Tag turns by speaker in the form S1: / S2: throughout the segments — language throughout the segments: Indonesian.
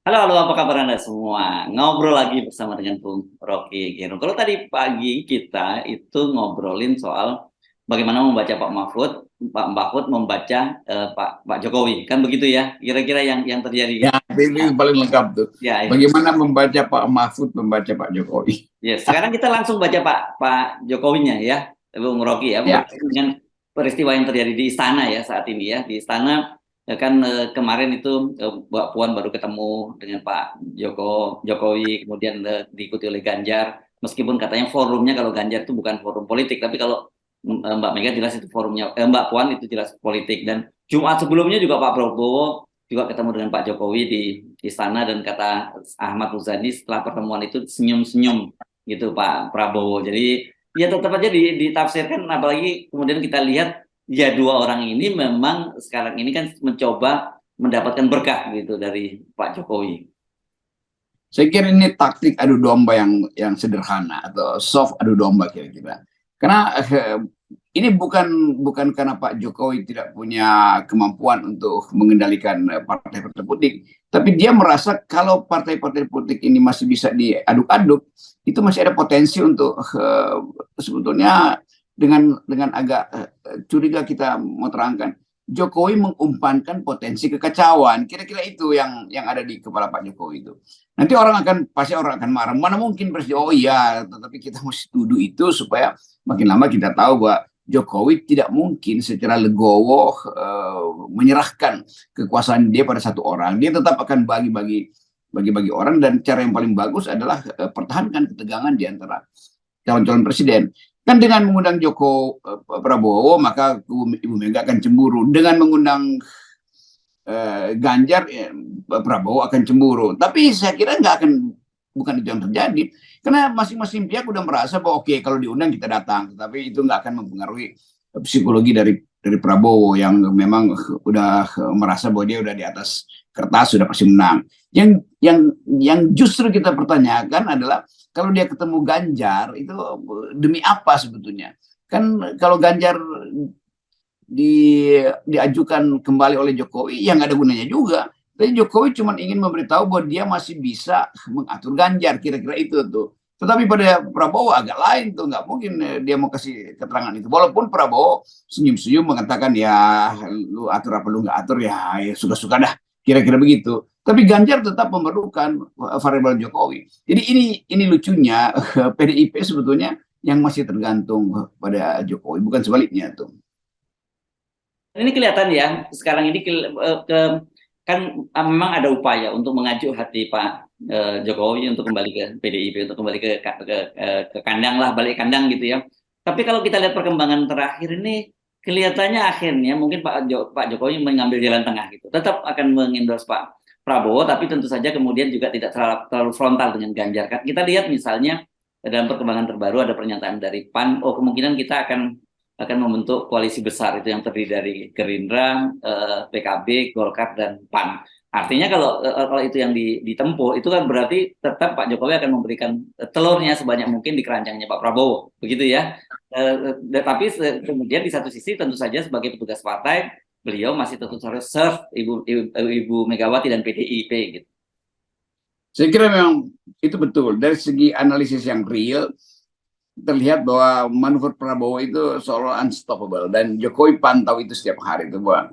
S1: Halo, halo, apa kabar Anda semua? Ngobrol lagi bersama dengan Bung Rocky Gerung. Kalau tadi pagi kita itu ngobrolin soal bagaimana membaca Pak Mahfud membaca Pak Jokowi, kan begitu ya? Kira-kira yang terjadi kan?
S2: Ya, ini
S1: Nah,
S2: paling lengkap tuh.
S1: ya itu.
S2: Bagaimana membaca Pak Mahfud, membaca Pak Jokowi.
S1: Ya, sekarang kita langsung baca Pak Jokowinya ya, Bung Rocky ya,
S2: Ya,
S1: berkaitan dengan peristiwa yang terjadi di istana ya saat ini ya. Di istana kan kemarin itu Mbak Puan baru ketemu dengan Pak Jokowi, kemudian diikuti oleh Ganjar. Meskipun katanya forumnya kalau Ganjar itu bukan forum politik, tapi kalau Mbak Mega jelas itu forumnya, Mbak Puan itu jelas politik. Dan Jumat sebelumnya juga Pak Prabowo juga ketemu dengan Pak Jokowi di istana dan kata Ahmad Muzani setelah pertemuan itu senyum-senyum gitu Pak Prabowo. Jadi ya tetap aja ditafsirkan, apalagi kemudian kita lihat ya dua orang ini memang sekarang ini kan mencoba mendapatkan berkah gitu dari Pak Jokowi.
S2: saya kira ini taktik adu domba yang sederhana atau soft adu domba kira-kira. Karena ini bukan karena Pak Jokowi tidak punya kemampuan untuk mengendalikan partai-partai politik, tapi dia merasa kalau partai-partai politik ini masih bisa diaduk-aduk, itu masih ada potensi untuk sebetulnya dengan agak curiga kita mau terangkan. Jokowi mengumpankan potensi kekacauan, kira-kira itu yang ada di kepala Pak Jokowi itu. Nanti pasti orang akan marah. Mana mungkin presiden? Oh iya, tetapi kita mesti tuduh itu supaya makin lama kita tahu bahwa Jokowi tidak mungkin secara legowo menyerahkan kekuasaan dia pada satu orang. Dia tetap akan bagi-bagi orang, dan cara yang paling bagus adalah pertahankan ketegangan di antara calon-calon presiden. Kan dengan mengundang Prabowo, maka Ibu Mega akan cemburu. Dengan mengundang Ganjar, Prabowo akan cemburu. Tapi saya kira bukan itu yang terjadi. Karena masing-masing pihak udah merasa bahwa oke, kalau diundang kita datang. Tapi itu nggak akan mempengaruhi psikologi dari Prabowo yang memang udah merasa bahwa dia udah di atas kertas, sudah pasti menang. Yang justru kita pertanyakan adalah kalau dia ketemu Ganjar itu demi apa sebetulnya? Kan kalau Ganjar diajukan kembali oleh Jokowi yang ada gunanya juga. Tapi Jokowi cuma ingin memberitahu bahwa dia masih bisa mengatur Ganjar, kira-kira itu tuh. Tetapi pada Prabowo agak lain tuh, nggak mungkin dia mau kasih keterangan itu. Walaupun Prabowo senyum-senyum mengatakan ya lu atur apa lu nggak atur ya suka-suka dah, kira-kira begitu. Tapi Ganjar tetap memerlukan variabel Jokowi. Jadi ini lucunya PDIP sebetulnya yang masih tergantung pada Jokowi, bukan sebaliknya tuh.
S1: Ini kelihatan ya sekarang ini kan memang ada upaya untuk mengajuk hati Pak Jokowi untuk kembali ke PDIP, untuk kembali ke kandang lah, balik kandang gitu ya. Tapi kalau kita lihat perkembangan terakhir ini kelihatannya akhirnya mungkin Pak Jokowi mengambil jalan tengah gitu. Tetap akan mengendorse Pak Prabowo, tapi tentu saja kemudian juga tidak terlalu frontal dengan Ganjar. Kita lihat misalnya dalam perkembangan terbaru ada pernyataan dari PAN, oh kemungkinan kita akan membentuk koalisi besar itu yang terdiri dari Gerindra, PKB, Golkar dan PAN. Artinya kalau itu yang ditempuh itu kan berarti tetap Pak Jokowi akan memberikan telurnya sebanyak mungkin di keranjangnya Pak Prabowo, begitu ya. Tapi kemudian di satu sisi tentu saja sebagai petugas partai beliau masih tetap harus serve Ibu Megawati dan PDIP gitu.
S2: Saya kira memang itu betul. Dari segi analisis yang real, terlihat bahwa manuver Prabowo itu seolah unstoppable. Dan Jokowi pantau itu setiap hari. Itu bahwa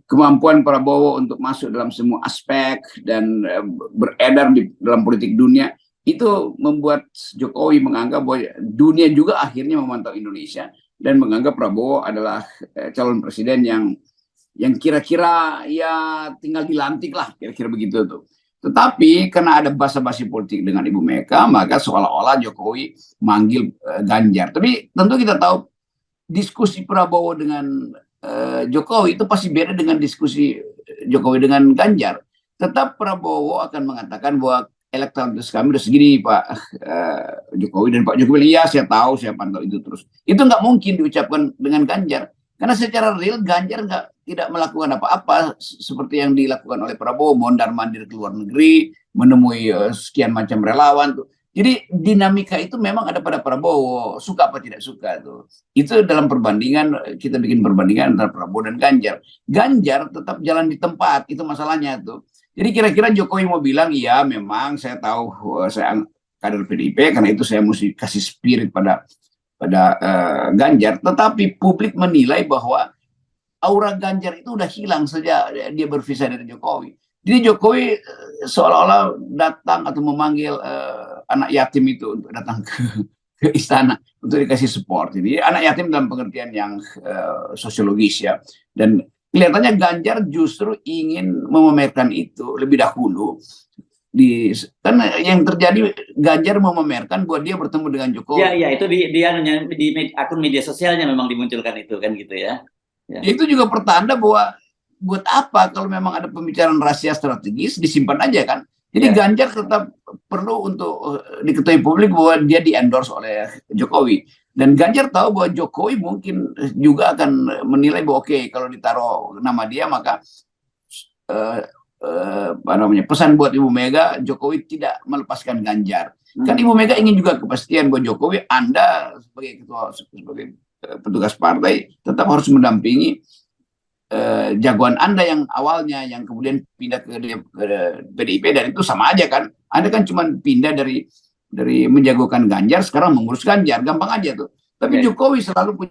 S2: kemampuan Prabowo untuk masuk dalam semua aspek dan beredar dalam politik dunia, itu membuat Jokowi menganggap bahwa dunia juga akhirnya memantau Indonesia dan menganggap Prabowo adalah calon presiden yang kira-kira ya tinggal dilantik lah, kira-kira begitu tuh. Tetapi karena ada basa-basi politik dengan Ibu Mega, maka seolah-olah Jokowi manggil Ganjar. Tapi tentu kita tahu diskusi Prabowo dengan Jokowi itu pasti beda dengan diskusi Jokowi dengan Ganjar. Tetap Prabowo akan mengatakan bahwa elektabilitas kami udah segini Pak Jokowi, dan Pak Jokowi ya saya tahu, saya pantau itu terus. Itu nggak mungkin diucapkan dengan Ganjar. Karena secara real Ganjar tidak melakukan apa-apa seperti yang dilakukan oleh Prabowo, mondar-mandir ke luar negeri, menemui sekian macam relawan. Jadi dinamika itu memang ada pada Prabowo, suka apa tidak suka tuh. Itu dalam perbandingan, kita bikin perbandingan antara Prabowo dan Ganjar. Ganjar tetap jalan di tempat, itu masalahnya tuh. Jadi kira-kira Jokowi mau bilang, iya memang saya tahu saya kader PDIP, karena itu saya mesti kasih spirit pada Ganjar. Tetapi publik menilai bahwa aura Ganjar itu udah hilang sejak dia berpisah dari Jokowi. Jadi Jokowi seolah-olah datang atau memanggil anak yatim itu untuk datang ke istana untuk dikasih support. Jadi anak yatim dalam pengertian yang sosiologis ya. Dan kelihatannya Ganjar justru ingin memamerkan itu lebih dahulu. Kan yang terjadi, Ganjar memamerkan bahwa dia bertemu dengan
S1: Ya,
S2: Jokowi.
S1: ya itu di akun media sosialnya memang dimunculkan itu kan gitu ya. Ya.
S2: Itu juga pertanda bahwa buat apa kalau memang ada pembicaraan rahasia strategis, disimpan aja kan. Jadi
S1: Ya.
S2: Ganjar tetap perlu untuk diketahui publik bahwa dia di-endorse oleh Jokowi. Dan Ganjar tahu bahwa Jokowi mungkin juga akan menilai bahwa oke, kalau ditaruh nama dia maka apa namanya, pesan buat Ibu Mega, Jokowi tidak melepaskan Ganjar. Kan Ibu Mega ingin juga kepastian bahwa Jokowi, Anda sebagai ketua, sebagai petugas partai tetap harus mendampingi jagoan Anda yang awalnya, yang kemudian pindah ke PDIP, dan itu sama aja kan. Anda kan cuma pindah dari menjagokan Ganjar, sekarang mengurus Ganjar, gampang aja tuh. Tapi Jokowi selalu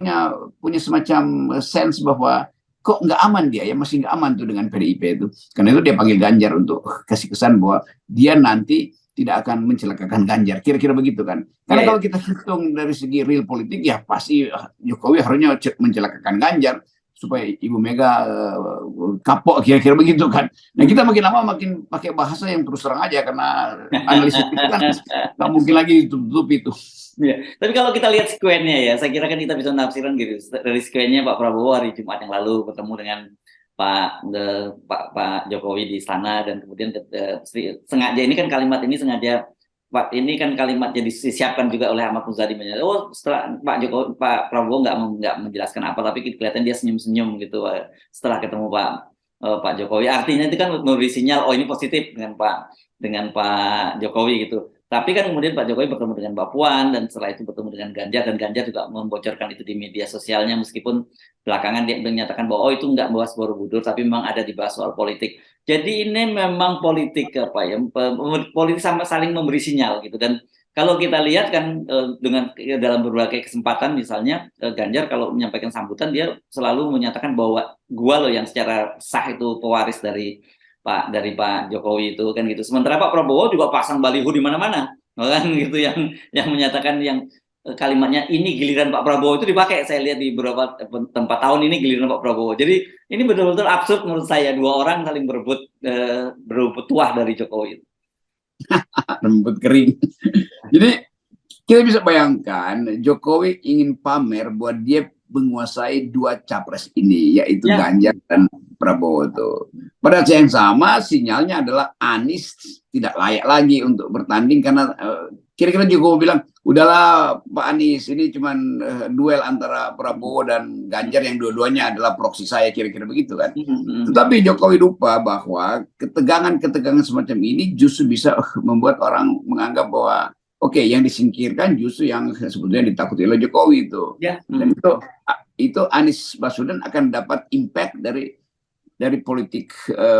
S2: punya semacam sense bahwa kok nggak aman dia ya, masih nggak aman tuh dengan PDIP itu. Karena itu dia panggil Ganjar untuk kasih kesan bahwa dia nanti tidak akan mencelakakan Ganjar, kira-kira begitu kan. Karena kalau kita hitung dari segi real politik, ya pasti Jokowi harusnya mencelakakan Ganjar supaya Ibu Mega kapok, kira-kira begitu kan. Nah kita makin lama makin pakai bahasa yang terus terang aja, karena analisis itu kan nggak mungkin lagi ditutup itu.
S1: Ya. Tapi kalau kita lihat sekuennya ya, saya kira kan kita bisa nafsiran gitu. Dari sekuennya Pak Prabowo hari Jumat yang lalu bertemu dengan Pak Jokowi di istana, dan kemudian sengaja ini kan kalimat ini sengaja Pak ini kan kalimat jadi disiapkan juga oleh Ahmad Muzadi. Oh, setelah Pak Prabowo nggak menjelaskan apa, tapi kelihatan dia senyum-senyum gitu setelah ketemu Pak Jokowi. Artinya itu kan memberi sinyal, oh ini positif dengan Pak Jokowi gitu. Tapi kan kemudian Pak Jokowi bertemu dengan Mbak Puan, dan setelah itu bertemu dengan Ganjar, dan Ganjar juga membocorkan itu di media sosialnya, meskipun belakangan dia menyatakan bahwa oh itu nggak bahas Borobudur, tapi memang ada dibahas soal politik. Jadi ini memang politik apa ya, politik sama saling memberi sinyal gitu. Dan kalau kita lihat kan dengan dalam berbagai kesempatan, misalnya Ganjar kalau menyampaikan sambutan, dia selalu menyatakan bahwa gua loh yang secara sah itu pewaris dari Pak Jokowi itu kan gitu. Sementara Pak Prabowo juga pasang baliho di mana-mana, kan gitu, yang menyatakan yang kalimatnya ini giliran Pak Prabowo itu dipakai. Saya lihat di beberapa tempat, tahun ini giliran Pak Prabowo. Jadi ini betul-betul absurd menurut saya, dua orang saling berebut tuah dari Jokowi.
S2: Rembut kering. Jadi kita bisa bayangkan Jokowi ingin pamer bahwa dia menguasai dua capres ini, yaitu Ganjar dan Prabowo itu. Pada saat yang sama, sinyalnya adalah Anies tidak layak lagi untuk bertanding, karena kira-kira Jokowi bilang, udahlah Pak Anies, ini cuma duel antara Prabowo dan Ganjar yang dua-duanya adalah proksi saya, kira-kira begitu kan. Tetapi Jokowi lupa bahwa ketegangan-ketegangan semacam ini justru bisa membuat orang menganggap bahwa oke, yang disingkirkan justru yang sebetulnya ditakuti oleh Jokowi itu. Dan itu Anies Baswedan akan dapat impact dari politik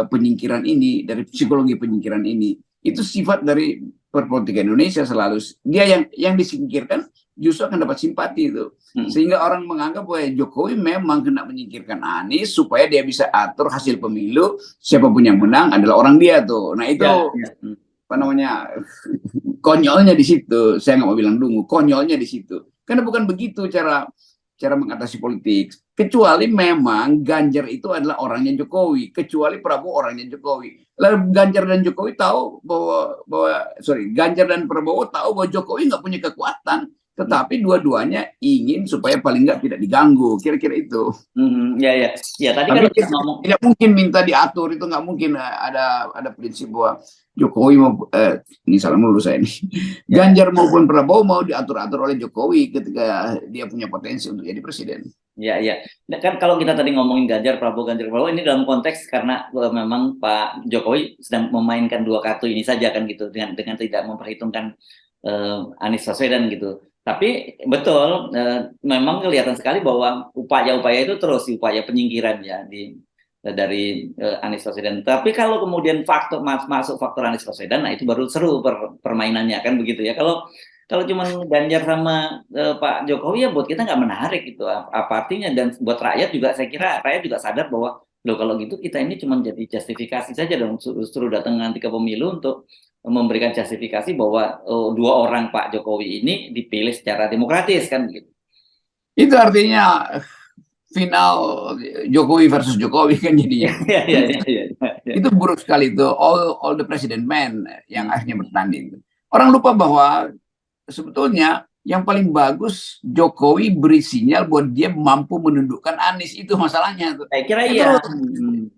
S2: penyingkiran ini, dari psikologi penyingkiran ini. Itu sifat dari perpolitikan Indonesia selalu. Dia yang disingkirkan justru akan dapat simpati itu. Sehingga orang menganggap bahwa Jokowi memang kena menyingkirkan Anies supaya dia bisa atur hasil pemilu, siapapun yang menang adalah orang dia tuh. Nah itu apa namanya, konyolnya di situ. Saya nggak mau bilang dungu, konyolnya di situ. Karena bukan begitu cara mengatasi politik. Kecuali memang Ganjar itu adalah orangnya Jokowi, kecuali Prabowo orangnya Jokowi. Lalu Ganjar dan Jokowi tahu Ganjar dan Prabowo tahu bahwa Jokowi nggak punya kekuatan, tetapi dua-duanya ingin supaya paling nggak tidak diganggu, kira-kira itu.
S1: Ya tadi
S2: tapi
S1: kan ngomong
S2: tidak mungkin minta diatur, itu nggak mungkin. Ada prinsip bahwa Jokowi mau ini salah menurut saya ini. Ganjar maupun Prabowo mau diatur-atur oleh Jokowi ketika dia punya potensi untuk jadi presiden.
S1: Ya. Kan kalau kita tadi ngomongin Ganjar Prabowo ini dalam konteks karena memang Pak Jokowi sedang memainkan dua kartu ini saja kan gitu, dengan tidak memperhitungkan Anies Baswedan gitu. Tapi betul, memang kelihatan sekali bahwa upaya-upaya itu terus upaya penyingkiran ya dari Anies Baswedan. Tapi kalau kemudian faktor masuk faktor Anies Baswedan, nah itu baru seru permainannya kan begitu ya. Kalau kalau cuma Ganjar sama Pak Jokowi ya buat kita nggak menarik gitu. Apa artinya? Dan buat rakyat juga saya kira rakyat juga sadar bahwa loh kalau gitu kita ini cuma jadi justifikasi saja dong, suruh datang nanti ke pemilu untuk memberikan justifikasi bahwa dua orang Pak Jokowi ini dipilih secara demokratis kan gitu.
S2: Itu artinya final Jokowi versus Jokowi kan jadinya.
S1: Iya, iya, iya, iya, iya.
S2: Itu buruk sekali itu, all the president men yang akhirnya bertanding. Orang lupa bahwa sebetulnya yang paling bagus Jokowi beri sinyal buat dia mampu menundukkan Anies, itu masalahnya tuh.
S1: Saya kira
S2: Itu
S1: iya.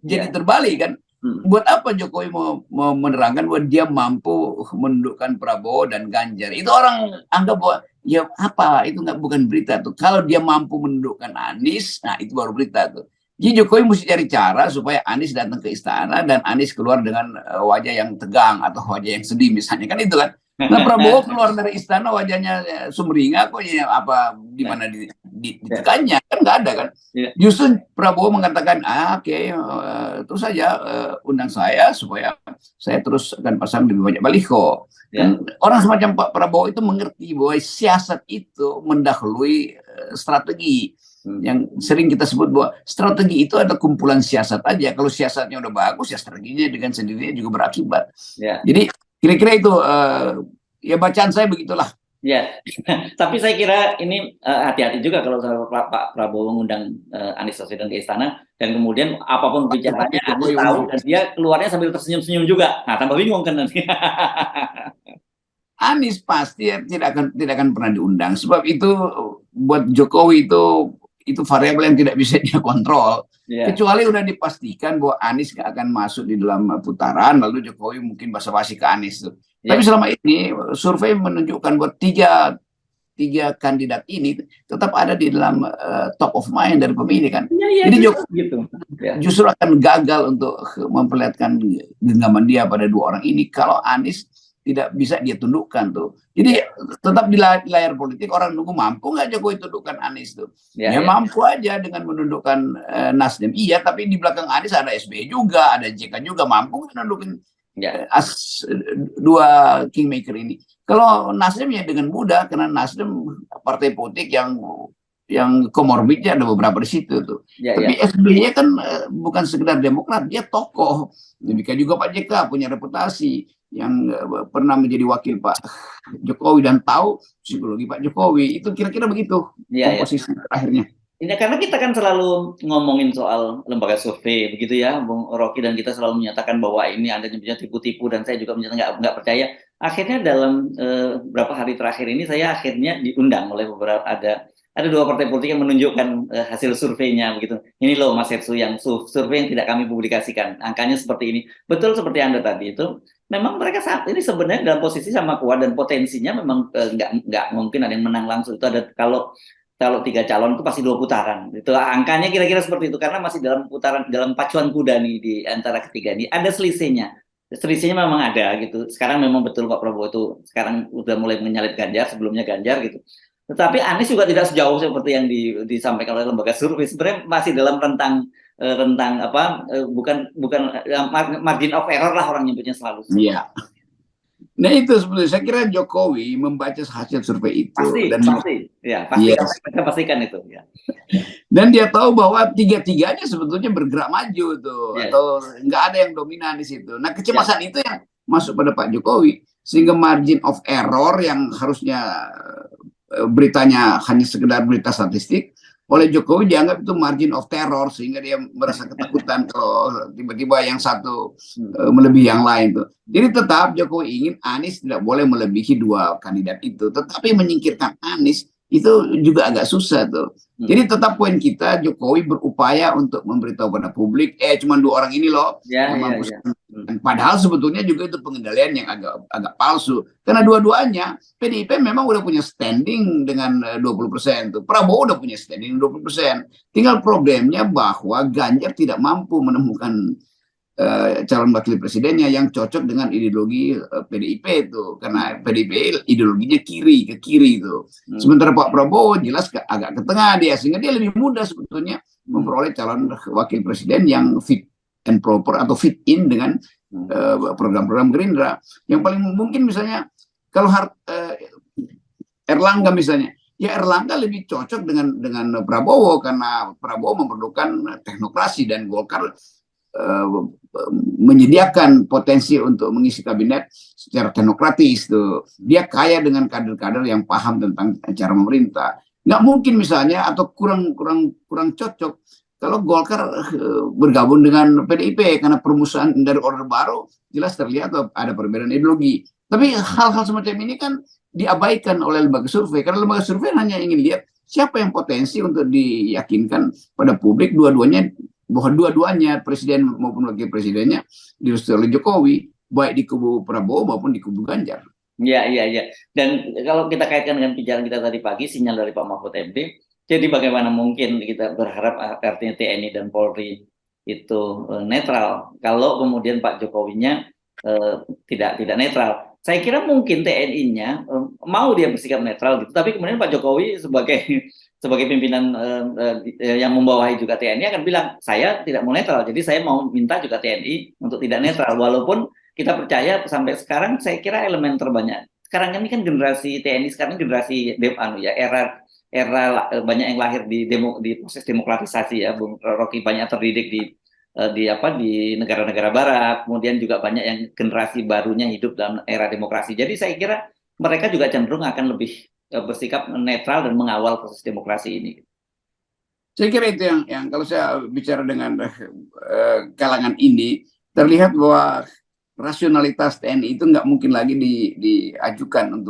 S2: jadi
S1: Iya.
S2: terbalik kan. Buat apa Jokowi mau menerangkan bahwa dia mampu menundukkan Prabowo dan Ganjar? Itu orang anggap bahwa ya apa itu bukan berita tuh. Kalau dia mampu menundukkan Anies, nah itu baru berita tuh. Jadi Jokowi mesti cari cara supaya Anies datang ke istana dan Anies keluar dengan wajah yang tegang atau wajah yang sedih misalnya, kan itu kan. Nah Prabowo keluar dari istana wajahnya sumringah kok, ya apa di mana ditekannya kan nggak ada kan. Justru Prabowo mengatakan oke, terus saja undang saya supaya saya terus akan pasang lebih banyak baliho. Kan orang semacam Pak Prabowo itu mengerti bahwa siasat itu mendahului strategi. Yang sering kita sebut bahwa strategi itu ada kumpulan siasat aja. Kalau siasatnya udah bagus, ya strateginya dengan sendirinya juga berakibat. Jadi kira-kira itu ya bacaan saya begitulah.
S1: Ya, tapi saya kira ini hati-hati juga kalau Pak Prabowo mengundang Anies Baswedan ke istana dan kemudian apapun bicaranya Anies tahu dan dia keluarnya sambil tersenyum-senyum juga. Nah, tambah bingung kan nanti.
S2: Anies pasti tidak akan pernah diundang, sebab itu buat Jokowi itu variabel yang tidak bisa dia kontrol. Kecuali udah dipastikan bahwa Anies gak akan masuk di dalam putaran, lalu Jokowi mungkin basa-basi ke Anies tuh. Tapi selama ini survei menunjukkan bahwa tiga kandidat ini tetap ada di dalam top of mind dari pemilih kan. Jadi Jokowi justru akan gagal untuk memperlihatkan genggaman dia pada dua orang ini kalau Anies tidak bisa dia tundukkan tuh. Jadi tetap di layar politik orang nunggu mampu nggak Jokowi tundukkan Anies tuh. Ya mampu aja dengan menundukkan Nasdem. Iya, tapi di belakang Anies ada SBY juga, ada JK juga, mampu menundukkan dua kingmaker ini. Kalau Nasdem ya dengan mudah, karena Nasdem partai politik yang komorbidnya ada beberapa di situ tuh. Tapi SBY kan bukan sekedar demokrat, dia tokoh. Demikian juga Pak JK punya reputasi yang pernah menjadi wakil Pak Jokowi dan tahu psikologi Pak Jokowi. Itu kira-kira begitu komposisi akhirnya.
S1: Ini karena kita kan selalu ngomongin soal lembaga survei begitu ya, Bung Rocky, dan kita selalu menyatakan bahwa ini Anda nyebutnya tipu-tipu dan saya juga menyatakan nggak percaya. Akhirnya dalam beberapa hari terakhir ini saya akhirnya diundang oleh beberapa ada dua partai politik yang menunjukkan hasil surveinya begitu. Ini loh Mas Hersu yang survei yang tidak kami publikasikan. Angkanya seperti ini. Betul seperti Anda tadi itu. Memang mereka saat ini sebenarnya dalam posisi sama kuat dan potensinya memang nggak mungkin ada yang menang langsung. Itu ada kalau 3 calon itu pasti 2 putaran. Itu angkanya kira-kira seperti itu karena masih dalam putaran, dalam pacuan kuda nih di antara ketiga ini ada selisihnya. Selisihnya memang ada gitu. Sekarang memang betul Pak Prabowo itu sekarang udah mulai menyalip Ganjar, sebelumnya Ganjar gitu. Tetapi Anies juga tidak sejauh seperti yang disampaikan oleh lembaga survei. Sebenarnya masih dalam rentang apa bukan margin of error lah orang nyebutnya selalu.
S2: Iya. Nah itu sebetulnya saya kira Jokowi membaca hasil survei itu
S1: pasti kita pastikan itu ya.
S2: Dan dia tahu bahwa tiga-tiganya sebetulnya bergerak maju tuh atau nggak ada yang dominan di situ. Nah kecemasan itu yang masuk pada Pak Jokowi sehingga margin of error yang harusnya beritanya hanya sekedar berita statistik oleh Jokowi dianggap itu margin of terror sehingga dia merasa ketakutan kalau tiba-tiba yang satu melebihi yang lain tuh. Jadi tetap Jokowi ingin Anies tidak boleh melebihi 2 kandidat itu, tetapi menyingkirkan Anies itu juga agak susah tuh. Jadi tetap poin kita Jokowi berupaya untuk memberitahu pada publik cuma 2 orang ini loh yang mampu. Padahal sebetulnya juga itu pengendalian yang agak palsu karena dua-duanya PDIP memang udah punya standing dengan 20% tuh. Prabowo udah punya standing 20%. Tinggal problemnya bahwa Ganjar tidak mampu menemukan calon wakil presidennya yang cocok dengan ideologi PDIP itu, karena PDIP ideologinya ke kiri itu. Sementara Pak Prabowo jelas agak ke tengah dia, sehingga dia lebih mudah sebetulnya memperoleh calon wakil presiden yang fit and proper atau fit in dengan program-program Gerindra. Yang paling mungkin misalnya kalau Erlangga misalnya, ya Erlangga lebih cocok dengan Prabowo karena Prabowo memerlukan teknokrasi dan Golkar menyediakan potensi untuk mengisi kabinet secara teknokratis tuh. Dia kaya dengan kader-kader yang paham tentang cara memerintah. Nggak mungkin misalnya atau kurang cocok kalau Golkar bergabung dengan PDIP karena permusuhan dari Orde Baru jelas terlihat ada perbedaan ideologi. Tapi hal-hal semacam ini kan diabaikan oleh lembaga survei karena lembaga survei hanya ingin lihat siapa yang potensi untuk diyakinkan pada publik bahwa dua-duanya presiden maupun wakil presidennya direstui oleh Jokowi, baik di kubu Prabowo maupun di kubu Ganjar.
S1: Iya. Dan kalau kita kaitkan dengan pembicaraan kita tadi pagi, sinyal dari Pak Mahfud MD, jadi bagaimana mungkin kita berharap artinya TNI dan Polri itu netral kalau kemudian Pak Jokowinya tidak netral. Saya kira mungkin TNI-nya mau dia bersikap netral gitu, tapi kemudian Pak Jokowi sebagai pimpinan yang membawahi juga TNI akan bilang saya tidak mau netral, jadi saya mau minta juga TNI untuk tidak netral. Walaupun kita percaya sampai sekarang saya kira elemen terbanyak sekarang ini kan generasi TNI sekarang generasi era banyak yang lahir di proses demokratisasi ya, Bung Rocky, banyak terdidik di negara-negara barat, kemudian juga banyak yang generasi barunya hidup dalam era demokrasi. Jadi saya kira mereka juga cenderung akan lebih bersikap netral dan mengawal proses demokrasi ini.
S2: Saya kira itu yang kalau saya bicara dengan kalangan ini terlihat bahwa rasionalitas TNI itu nggak mungkin lagi diajukan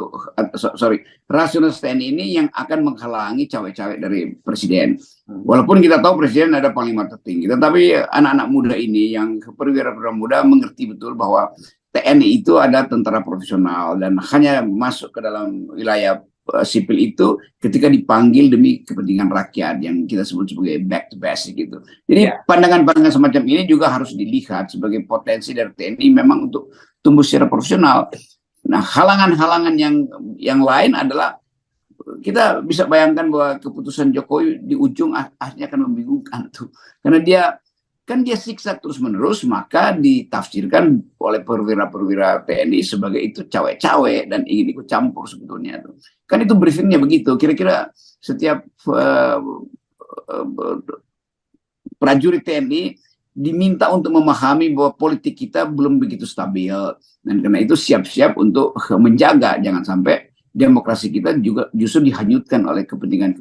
S2: rasionalitas TNI ini yang akan menghalangi cawe-cawe dari presiden. Walaupun kita tahu presiden ada panglima tertinggi, tetapi anak-anak muda ini yang perwira-perwira muda mengerti betul bahwa TNI itu ada tentara profesional dan hanya masuk ke dalam wilayah sipil itu ketika dipanggil demi kepentingan rakyat yang kita sebut sebagai back to basic gitu. Jadi pandangan-pandangan semacam ini juga harus dilihat sebagai potensi dari TNI memang untuk tumbuh secara profesional. Nah, halangan-halangan yang lain adalah kita bisa bayangkan bahwa keputusan Jokowi di ujung akhirnya akan membingungkan tuh. Karena dia siksa terus-menerus, maka ditafsirkan oleh perwira-perwira TNI sebagai itu cawe-cawe dan ingin ikut campur sebetulnya tuh. Kan itu briefingnya begitu. Kira-kira setiap prajurit TNI diminta untuk memahami bahwa politik kita belum begitu stabil dan karena itu siap-siap untuk menjaga jangan sampai demokrasi kita juga justru dihanyutkan oleh kepentingan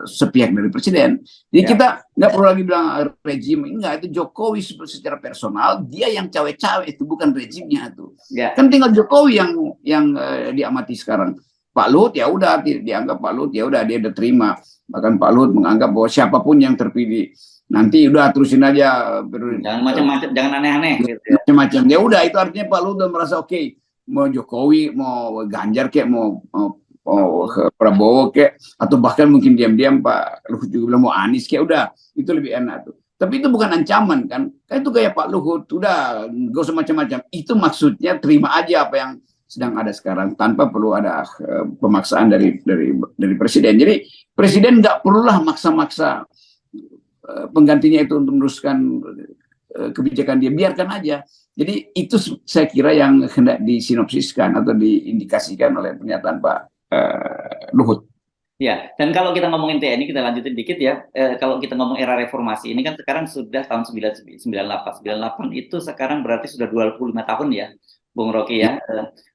S2: sepihak dari presiden. Jadi kita nggak perlu lagi bilang rejim, enggak, itu Jokowi secara personal dia yang cawe-cawe, itu bukan rejimnya tuh. Kan tinggal Jokowi yang diamati sekarang. Pak Luhut ya udah dianggap Pak Luhut ya udah dia udah terima. Bahkan Pak Luhut menganggap bahwa siapapun yang terpilih nanti udah terusin aja.
S1: Jangan macam-macam, jangan aneh-aneh.
S2: Macam-macam. Ya udah itu artinya Pak Luhut udah merasa oke. Mau Jokowi, mau Ganjar kayak mau Prabowo kayak atau bahkan mungkin diam-diam Pak Luhut juga bilang mau Anies kayak udah itu lebih enak tuh. Tapi itu bukan ancaman kan itu kayak Pak Luhut udah gak usah macam-macam. Itu maksudnya terima aja apa yang sedang ada sekarang tanpa perlu ada pemaksaan dari presiden. Jadi presiden nggak perlulah maksa-maksa penggantinya itu untuk meneruskan kebijakan dia, biarkan aja. Jadi itu saya kira yang hendak disinopsiskan atau diindikasikan oleh pernyataan Pak Luhut.
S1: Ya, dan kalau kita ngomongin TNI, kita lanjutin dikit ya. Kalau kita ngomong era reformasi, ini kan sekarang sudah tahun 98. 98 itu sekarang berarti sudah 25 tahun ya, Bung Rocky ya.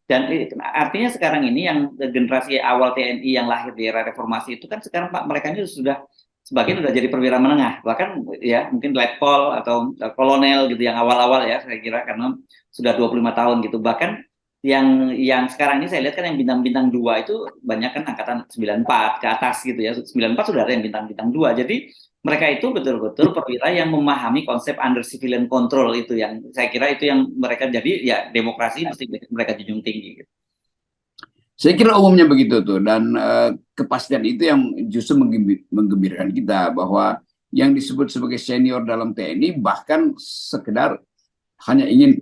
S1: Dan artinya sekarang ini yang generasi awal TNI yang lahir di era reformasi itu kan sekarang Pak mereka ini sudah sebagian udah jadi perwira menengah, bahkan ya mungkin letkol atau kolonel gitu yang awal-awal ya saya kira karena sudah 25 tahun gitu. Bahkan yang sekarang ini saya lihat kan yang bintang-bintang 2 itu banyak kan angkatan 94 ke atas gitu ya. 94 sudah ada yang bintang-bintang 2. Jadi mereka itu betul-betul perwira yang memahami konsep under civilian control itu yang saya kira itu yang mereka jadi ya demokrasi mesti mereka junjung tinggi gitu.
S2: Saya kira umumnya begitu tuh dan kepastian itu yang justru menggembirakan kita bahwa yang disebut sebagai senior dalam TNI bahkan sekedar hanya ingin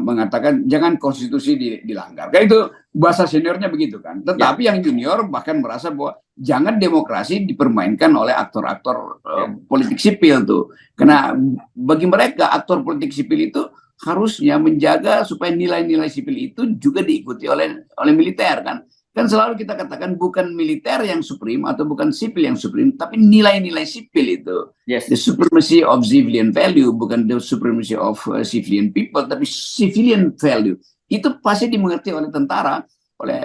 S2: mengatakan jangan konstitusi dilanggar. Kan itu bahasa seniornya begitu kan. Tetapi yang junior bahkan merasa bahwa jangan demokrasi dipermainkan oleh aktor-aktor politik sipil tuh. Karena bagi mereka aktor politik sipil itu harusnya menjaga supaya nilai-nilai sipil itu juga diikuti oleh militer kan. Kan selalu kita katakan bukan militer yang supreme atau bukan sipil yang supreme, tapi nilai-nilai sipil itu. The supremacy of civilian value, bukan the supremacy of civilian people, tapi civilian value. Itu pasti dimengerti oleh tentara, oleh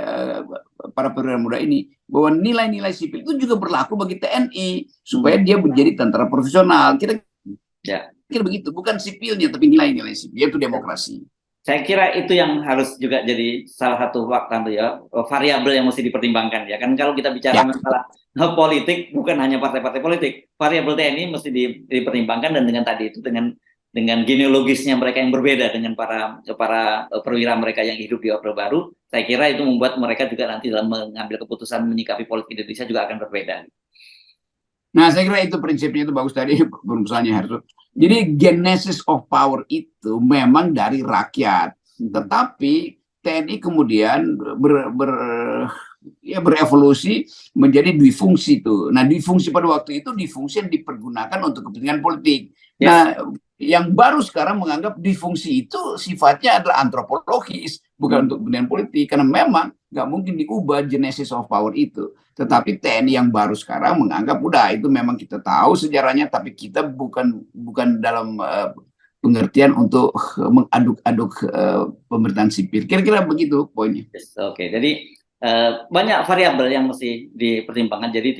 S2: para perwira muda ini, bahwa nilai-nilai sipil itu juga berlaku bagi TNI, supaya dia menjadi tentara profesional. Kita kira begitu, bukan sipilnya, tapi nilai-nilai sipil, yaitu demokrasi.
S1: Saya kira itu yang harus juga jadi salah satu faktor ya, variabel yang mesti dipertimbangkan ya. Kan kalau kita bicara masalah politik, bukan hanya partai-partai politik, variabel TNI mesti dipertimbangkan, dan dengan tadi itu dengan genealogisnya mereka yang berbeda dengan para perwira mereka yang hidup di Orde Baru, saya kira itu membuat mereka juga nanti dalam mengambil keputusan menyikapi politik Indonesia juga akan berbeda.
S2: Nah, saya kira itu prinsipnya itu bagus tadi perusahaannya Herzog. Jadi genesis of power itu memang dari rakyat, tetapi TNI kemudian berevolusi menjadi dwifungsi itu. Nah, dwifungsi pada waktu itu dwifungsi yang dipergunakan untuk kepentingan politik. Nah, yang baru sekarang menganggap dwifungsi itu sifatnya adalah antropologis, bukan untuk kepentingan politik, karena memang nggak mungkin diubah genesis of power itu. Tetapi TNI yang baru sekarang menganggap udah itu memang kita tahu sejarahnya, tapi kita bukan dalam pengertian untuk mengaduk-aduk pemerintahan sipil. Kira-kira begitu poinnya.
S1: Oke, jadi banyak variabel yang mesti dipertimbangkan. Jadi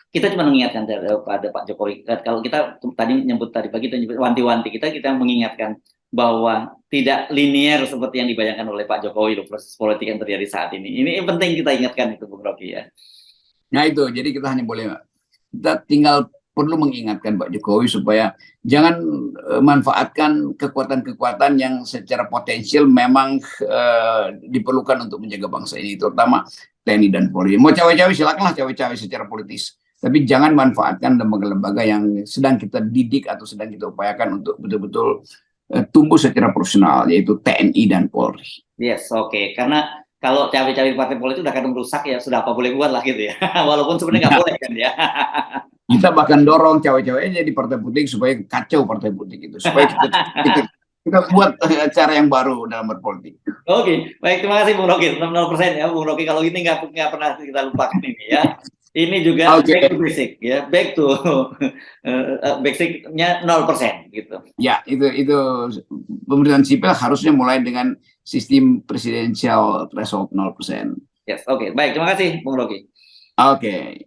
S1: kita cuma mengingatkan pada Pak Jokowi. Kalau kita tadi nyebut tadi pagi kita nyebut wanti-wanti, kita mengingatkan bahwa tidak linier seperti yang dibayangkan oleh Pak Jokowi loh, proses politik yang terjadi saat ini. Ini penting kita ingatkan itu, Bung Rocky ya.
S2: Nah itu, jadi kita hanya boleh, kita tinggal perlu mengingatkan Pak Jokowi supaya jangan manfaatkan kekuatan-kekuatan yang secara potensial memang diperlukan untuk menjaga bangsa ini, terutama TNI dan Polri. Mau cawe-cawe silakanlah cawe-cawe secara politis, tapi jangan manfaatkan lembaga-lembaga yang sedang kita didik atau sedang kita upayakan untuk betul-betul tumbuh secara profesional, yaitu TNI dan Polri.
S1: Yes, oke. Karena kalau cawe-cawe partai politik udah kadang rusak ya, sudah apa boleh buat lah gitu ya. Walaupun sebenarnya nggak boleh kan ya.
S2: Kita bahkan dorong cawe-cawe di partai politik supaya kacau partai politik itu, supaya kita buat cara yang baru dalam berpolitik.
S1: Oke, baik, terima kasih Bung Rocky. 0% ya Bung Rocky, kalau ini nggak pernah kita lupakan ini ya. Ini juga back to basic ya, back to basicnya 0% gitu.
S2: Ya, itu pemerintahan sipil harusnya mulai dengan sistem presidensial threshold 0%.
S1: Yes, oke. Baik, terima kasih Bung Rocky.
S2: Oke.